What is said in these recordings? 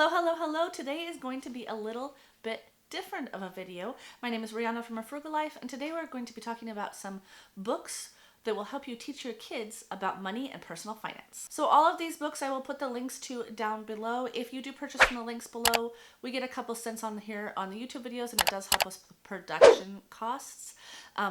Hello, hello, hello. Today is going to be a little bit different of a video. My name is Rihanna from A Frugal Life, and today we're going to be talking about some books that will help you teach your kids about money and personal finance. So all of these books I will put the links to down below. If you do purchase from the links below, we get a couple cents on here on the YouTube videos, and it does help us with production costs.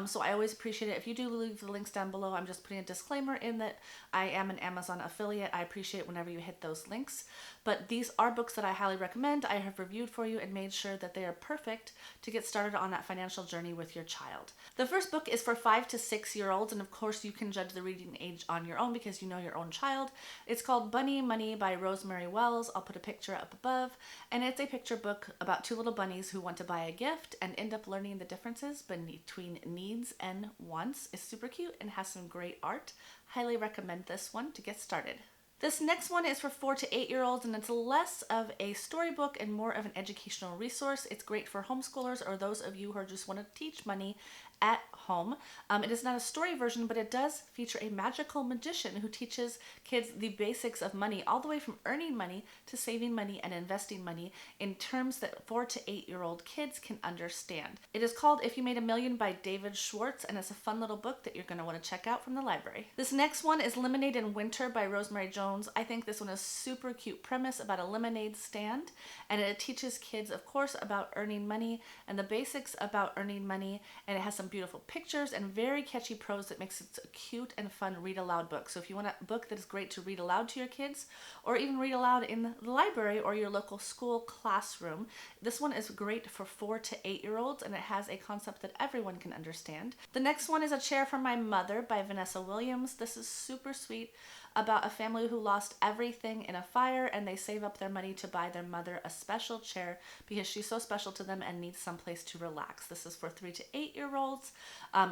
So I always appreciate it. If you do leave the links down below, I'm just putting a disclaimer in that I am an Amazon affiliate. I appreciate whenever you hit those links. But these are books that I highly recommend. I have reviewed for you and made sure that they are perfect to get started on that financial journey with your child. The first book is for 5 to 6 year olds, and of course you can judge the reading age on your own because you know your own child. It's called Bunny Money by Rosemary Wells. I'll put a picture up above, and it's a picture book about two little bunnies who want to buy a gift and end up learning the differences between needs and wants. It's super cute and has some great art. Highly recommend this one to get started. This next one is for 4 to 8 year olds, and it's less of a storybook and more of an educational resource. It's great for homeschoolers or those of you who just want to teach money at home. It is not a story version, but it does feature a magical magician who teaches kids the basics of money, all the way from earning money to saving money and investing money in terms that 4 to 8 year old kids can understand. It is called If You Made a Million by David Schwartz, and it's a fun little book that you're going to want to check out from the library. This next one is Lemonade in Winter by Rosemary Jones. I think this one is super cute premise about a lemonade stand, and it teaches kids, of course, about earning money and the basics about earning money, and it has some beautiful pictures and very catchy prose that makes it a cute and fun read aloud book. So if you want a book that is great to read aloud to your kids, or even read aloud in the library or your local school classroom, this one is great for 4 to 8 year olds, and it has a concept that everyone can understand. The next one is A Chair for My Mother by Vanessa Williams. This is super sweet about a family who lost everything in a fire, and they save up their money to buy their mother a special chair because she's so special to them and needs someplace to relax. This is for 3 to 8 year olds.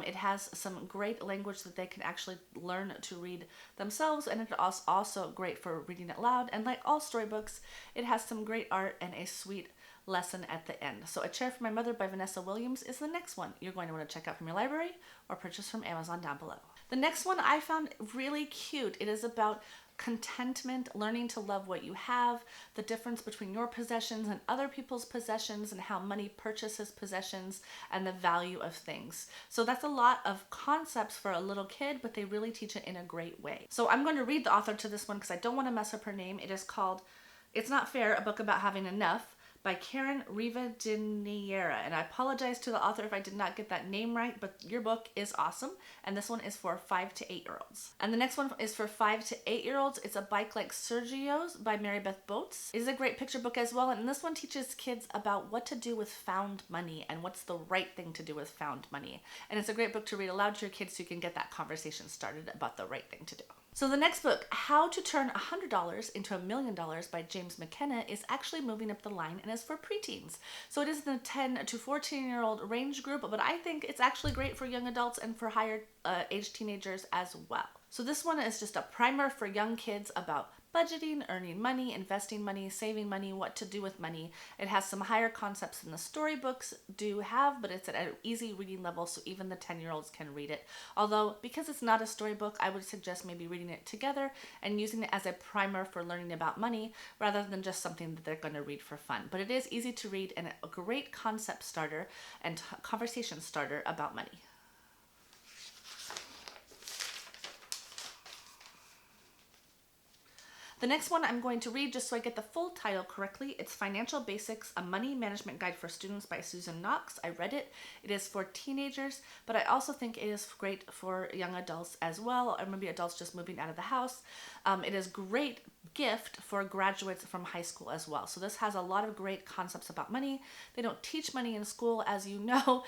It has some great language that they can actually learn to read themselves, and it's also great for reading it loud. And like all storybooks, it has some great art and a sweet lesson at the end. So A Chair for My Mother by Vanessa Williams is the next one you're going to want to check out from your library or purchase from Amazon down below. The next one I found really cute. It is about contentment, learning to love what you have, the difference between your possessions and other people's possessions, and how money purchases possessions and the value of things. So that's a lot of concepts for a little kid, but they really teach it in a great way. So I'm going to read the author to this one because I don't want to mess up her name. It is called It's Not Fair, a book about having enough, by Karen Rivadiniera. And I apologize to the author if I did not get that name right, but your book is awesome. And this one is for 5 to 8 year olds. And the next one is for 5 to 8 year olds. It's A Bike Like Sergio's by Mary Beth Boats. It is a great picture book as well. And this one teaches kids about what to do with found money and what's the right thing to do with found money. And it's a great book to read aloud to your kids so you can get that conversation started about the right thing to do. So the next book, How to Turn $100 into $1 Million by James McKenna, is actually moving up the line and is for preteens. So it is the 10 to 14 year old range group, but I think it's actually great for young adults and for higher age teenagers as well. So this one is just a primer for young kids about budgeting, earning money, investing money, saving money, what to do with money. It has some higher concepts than the storybooks do have, but it's at an easy reading level, so even the 10-year-olds can read it. Although, because it's not a storybook, I would suggest maybe reading it together and using it as a primer for learning about money rather than just something that they're going to read for fun. But it is easy to read and a great concept starter and conversation starter about money. The next one I'm going to read just so I get the full title correctly. It's Financial Basics, A Money Management Guide for Students by Susan Knox. I read it. It is for teenagers, but I also think it is great for young adults as well, or maybe adults just moving out of the house. It is a great gift for graduates from high school as well. So this has a lot of great concepts about money. They don't teach money in school, as you know.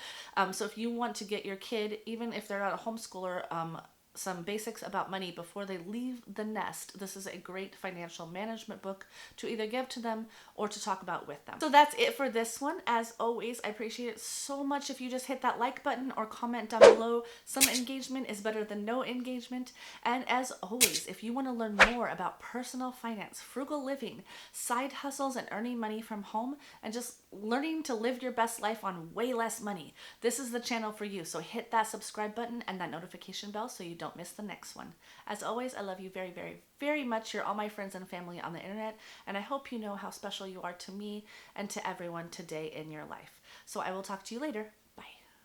So if you want to get your kid, even if they're not a homeschooler, some basics about money before they leave the nest, this is a great financial management book to either give to them or to talk about with them. So that's it for this one. As always, I appreciate it so much if you just hit that like button or comment down below. Some engagement is better than no engagement. And as always, if you want to learn more about personal finance, frugal living, side hustles, and earning money from home, and just learning to live your best life on way less money, this is the channel for you. So hit that subscribe button and that notification bell so you don't miss the next one. As always, I love you very, very, very much. You're all my friends and family on the internet, and I hope you know how special you are to me and to everyone today in your life. So I will talk to you later.